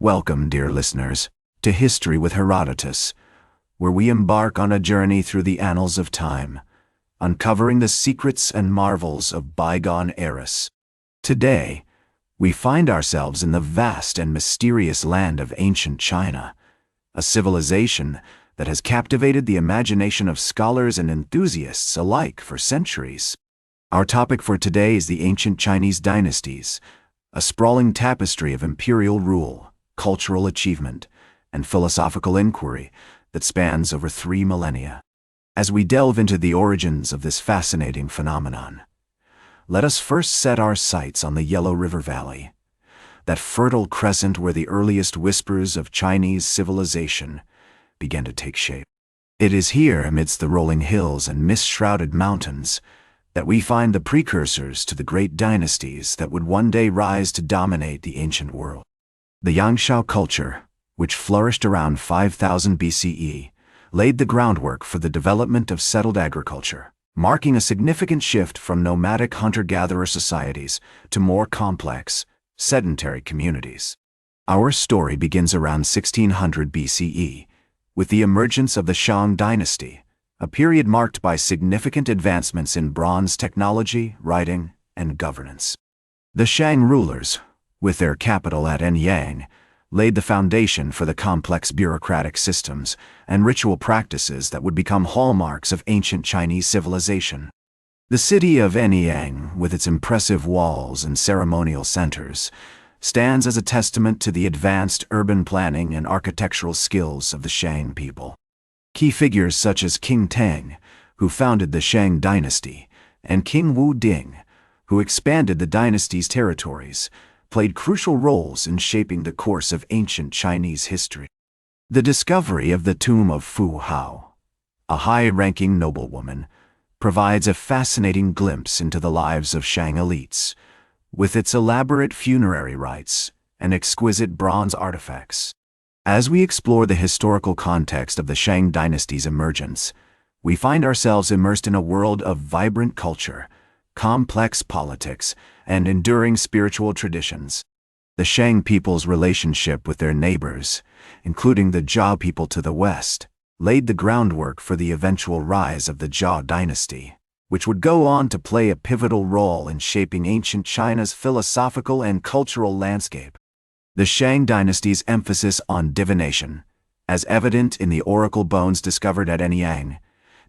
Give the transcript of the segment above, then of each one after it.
Welcome, dear listeners, to History with Herodotus, where we embark on a journey through the annals of time, uncovering the secrets and marvels of bygone eras. Today, we find ourselves in the vast and mysterious land of ancient China, a civilization that has captivated the imagination of scholars and enthusiasts alike for centuries. Our topic for today is the ancient Chinese dynasties, a sprawling tapestry of imperial rule, cultural achievement, and philosophical inquiry that spans over 3 millennia. As we delve into the origins of this fascinating phenomenon, let us first set our sights on the Yellow River Valley, that fertile crescent where the earliest whispers of Chinese civilization began to take shape. It is here, amidst the rolling hills and mist-shrouded mountains, that we find the precursors to the great dynasties that would one day rise to dominate the ancient world. The Yangshao culture, which flourished around 5000 BCE, laid the groundwork for the development of settled agriculture, marking a significant shift from nomadic hunter-gatherer societies to more complex, sedentary communities. Our story begins around 1600 BCE, with the emergence of the Tang Dynasty, a period marked by significant advancements in bronze technology, writing, and governance. The Shang rulers, with their capital at Anyang, laid the foundation for the complex bureaucratic systems and ritual practices that would become hallmarks of ancient Chinese civilization. The city of Anyang, with its impressive walls and ceremonial centers, stands as a testament to the advanced urban planning and architectural skills of the Shang people. Key figures such as King Tang, who founded the Tang Dynasty, and King Wu Ding, who expanded the dynasty's territories, played crucial roles in shaping the course of ancient Chinese history. The discovery of the tomb of Fu Hao, a high-ranking noblewoman, provides a fascinating glimpse into the lives of Shang elites, with its elaborate funerary rites and exquisite bronze artifacts. As we explore the historical context of the Shang dynasty's emergence, we find ourselves immersed in a world of vibrant culture, complex politics, and enduring spiritual traditions. The Shang people's relationship with their neighbors, including the Zhao people to the west, laid the groundwork for the eventual rise of the Zhao dynasty, which would go on to play a pivotal role in shaping ancient China's philosophical and cultural landscape. The Shang dynasty's emphasis on divination, as evident in the oracle bones discovered at Anyang,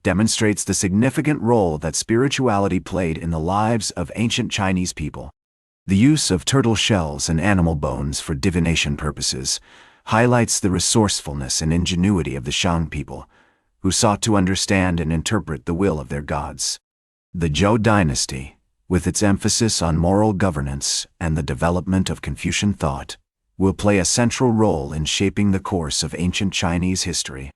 demonstrates the significant role that spirituality played in the lives of ancient Chinese people. The use of turtle shells and animal bones for divination purposes highlights the resourcefulness and ingenuity of the Shang people, who sought to understand and interpret the will of their gods. The Zhou dynasty, with its emphasis on moral governance and the development of Confucian thought, will play a central role in shaping the course of ancient Chinese history.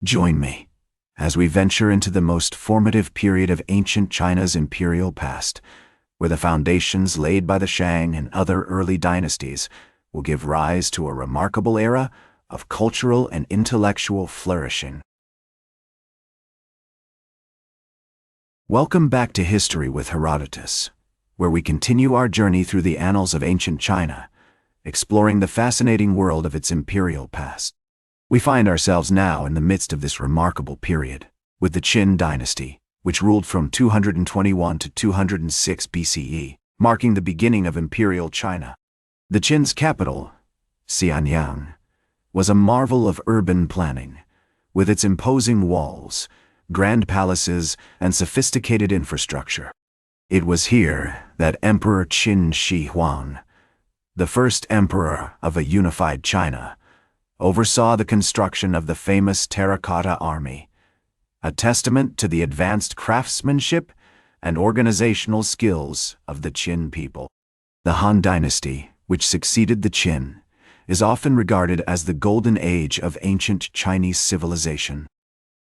Join me as we venture into the most formative period of ancient China's imperial past, where the foundations laid by the Shang and other early dynasties will give rise to a remarkable era of cultural and intellectual flourishing. Welcome back to History with Herodotus, where we continue our journey through the annals of ancient China, exploring the fascinating world of its imperial past. We find ourselves now in the midst of this remarkable period, with the Qin dynasty, which ruled from 221 to 206 BCE, marking the beginning of imperial China. The Qin's capital, Xianyang, was a marvel of urban planning, with its imposing walls, grand palaces, and sophisticated infrastructure. It was here that Emperor Qin Shi Huang, the first emperor of a unified China, oversaw the construction of the famous terracotta army, a testament to the advanced craftsmanship and organizational skills of the Qin people. The Han Dynasty, which succeeded the Qin, is often regarded as the golden age of ancient Chinese civilization.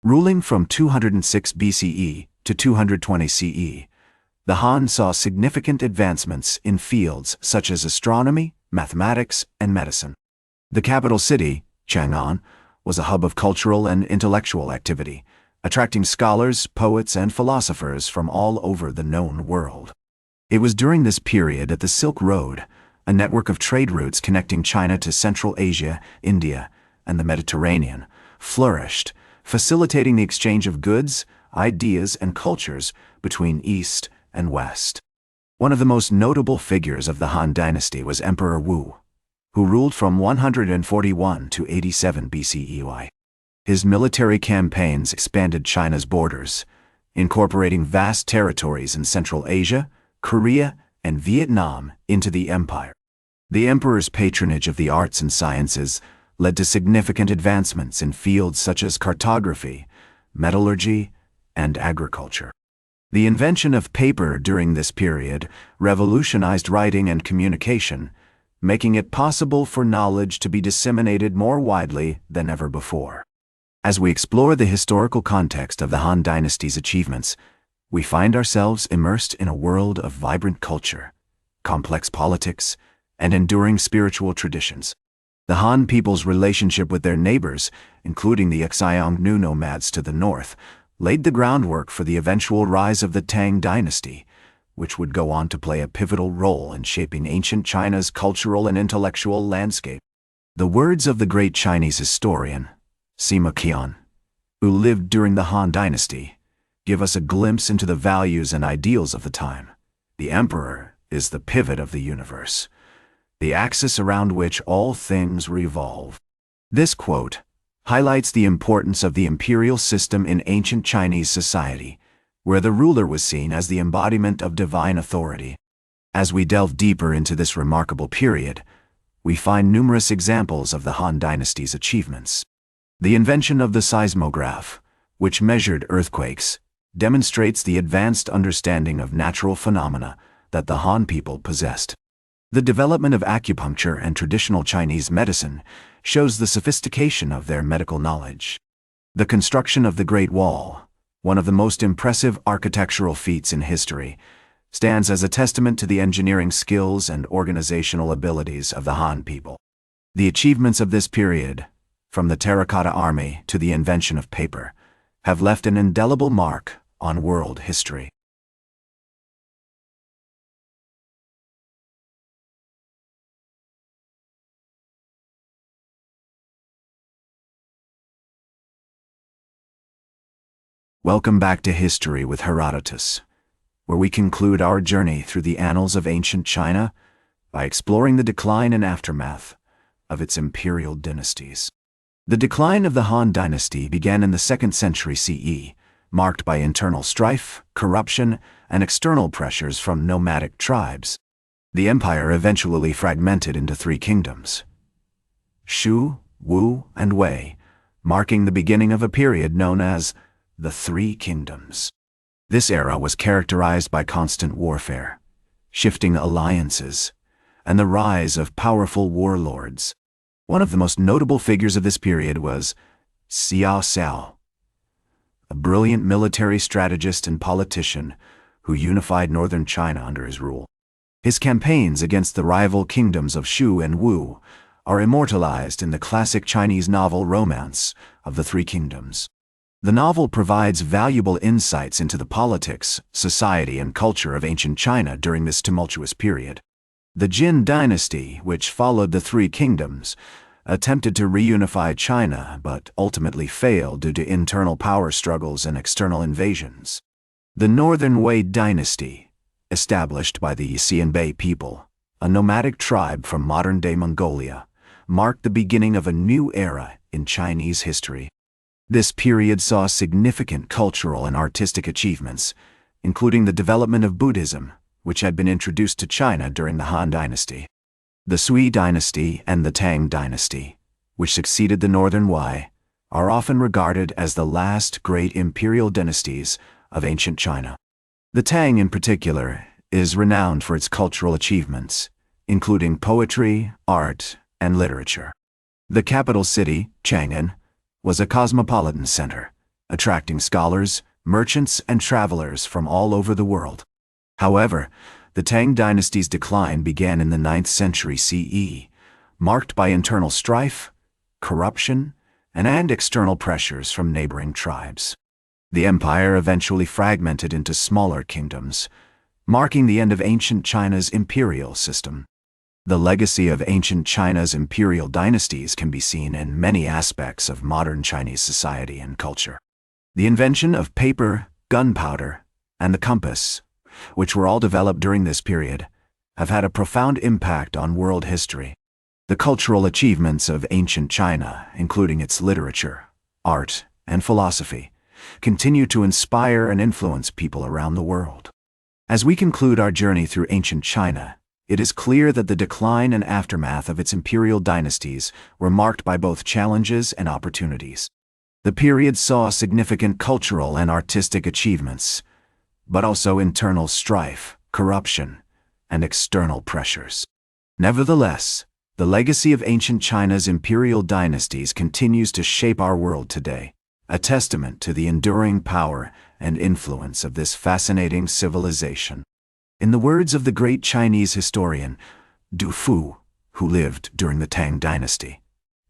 Ruling from 206 BCE to 220 CE, the Han saw significant advancements in fields such as astronomy, mathematics, and medicine. The capital city, Chang'an, was a hub of cultural and intellectual activity, attracting scholars, poets, and philosophers from all over the known world. It was during this period that the Silk Road, a network of trade routes connecting China to Central Asia, India, and the Mediterranean, flourished, facilitating the exchange of goods, ideas, and cultures between East and West. One of the most notable figures of the Han Dynasty was Emperor Wu, who ruled from 141 to 87 BCE. His military campaigns expanded China's borders, incorporating vast territories in Central Asia, Korea, and Vietnam into the empire. The emperor's patronage of the arts and sciences led to significant advancements in fields such as cartography, metallurgy, and agriculture. The invention of paper during this period revolutionized writing and communication, making it possible for knowledge to be disseminated more widely than ever before. As we explore the historical context of the Han Dynasty's achievements, we find ourselves immersed in a world of vibrant culture, complex politics, and enduring spiritual traditions. The Han people's relationship with their neighbors, including the Xiongnu nomads to the north, laid the groundwork for the eventual rise of the Tang Dynasty, which would go on to play a pivotal role in shaping ancient China's cultural and intellectual landscape. The words of the great Chinese historian, Sima Qian, who lived during the Han Dynasty, give us a glimpse into the values and ideals of the time. The emperor is the pivot of the universe, the axis around which all things revolve. This quote highlights the importance of the imperial system in ancient Chinese society, where the ruler was seen as the embodiment of divine authority. As we delve deeper into this remarkable period, we find numerous examples of the Han Dynasty's achievements. The invention of the seismograph, which measured earthquakes, demonstrates the advanced understanding of natural phenomena that the Han people possessed. The development of acupuncture and traditional Chinese medicine shows the sophistication of their medical knowledge. The construction of the Great Wall, one of the most impressive architectural feats in history, stands as a testament to the engineering skills and organizational abilities of the Han people. The achievements of this period, from the terracotta army to the invention of paper, have left an indelible mark on world history. Welcome back to History with Herodotus, where we conclude our journey through the annals of ancient China by exploring the decline and aftermath of its imperial dynasties. The decline of the Han Dynasty began in the 2nd century CE, marked by internal strife, corruption, and external pressures from nomadic tribes. The empire eventually fragmented into 3 kingdoms: Shu, Wu, and Wei, marking the beginning of a period known as the 3 Kingdoms. This era was characterized by constant warfare, shifting alliances, and the rise of powerful warlords. One of the most notable figures of this period was Xiao Xiao, a brilliant military strategist and politician who unified northern China under his rule. His campaigns against the rival kingdoms of Shu and Wu are immortalized in the classic Chinese novel Romance of the 3 Kingdoms. The novel provides valuable insights into the politics, society, and culture of ancient China during this tumultuous period. The Jin Dynasty, which followed the 3 Kingdoms, attempted to reunify China but ultimately failed due to internal power struggles and external invasions. The Northern Wei Dynasty, established by the Xianbei people, a nomadic tribe from modern-day Mongolia, marked the beginning of a new era in Chinese history. This period saw significant cultural and artistic achievements, including the development of Buddhism, which had been introduced to China during the Han Dynasty. The Sui Dynasty and the Tang Dynasty, which succeeded the Northern Wei, are often regarded as the last great imperial dynasties of ancient China. The Tang in particular is renowned for its cultural achievements, including poetry, art, and literature. The capital city, Chang'an, was a cosmopolitan center, attracting scholars, merchants, and travelers from all over the world. However, the Tang Dynasty's decline began in the 9th century CE, marked by internal strife, corruption, and external pressures from neighboring tribes. The empire eventually fragmented into smaller kingdoms, marking the end of ancient China's imperial system. The legacy of ancient China's imperial dynasties can be seen in many aspects of modern Chinese society and culture. The invention of paper, gunpowder, and the compass, which were all developed during this period, have had a profound impact on world history. The cultural achievements of ancient China, including its literature, art, and philosophy, continue to inspire and influence people around the world. As we conclude our journey through ancient China, it is clear that the decline and aftermath of its imperial dynasties were marked by both challenges and opportunities. The period saw significant cultural and artistic achievements, but also internal strife, corruption, and external pressures. Nevertheless, the legacy of ancient China's imperial dynasties continues to shape our world today, a testament to the enduring power and influence of this fascinating civilization. In the words of the great Chinese historian Du Fu, who lived during the Tang Dynasty,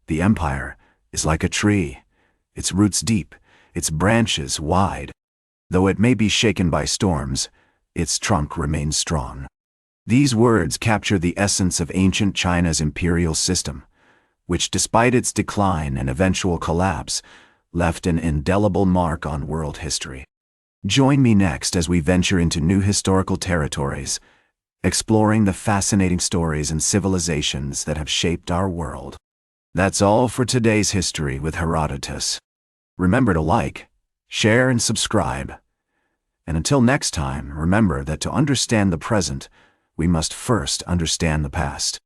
the empire is like a tree, its roots deep, its branches wide. Though it may be shaken by storms, its trunk remains strong. These words capture the essence of ancient China's imperial system, which despite its decline and eventual collapse, left an indelible mark on world history. Join me next as we venture into new historical territories, exploring the fascinating stories and civilizations that have shaped our world. That's all for today's History with Herodotus. Remember to like, share, and subscribe. And until next time, remember that to understand the present, we must first understand the past.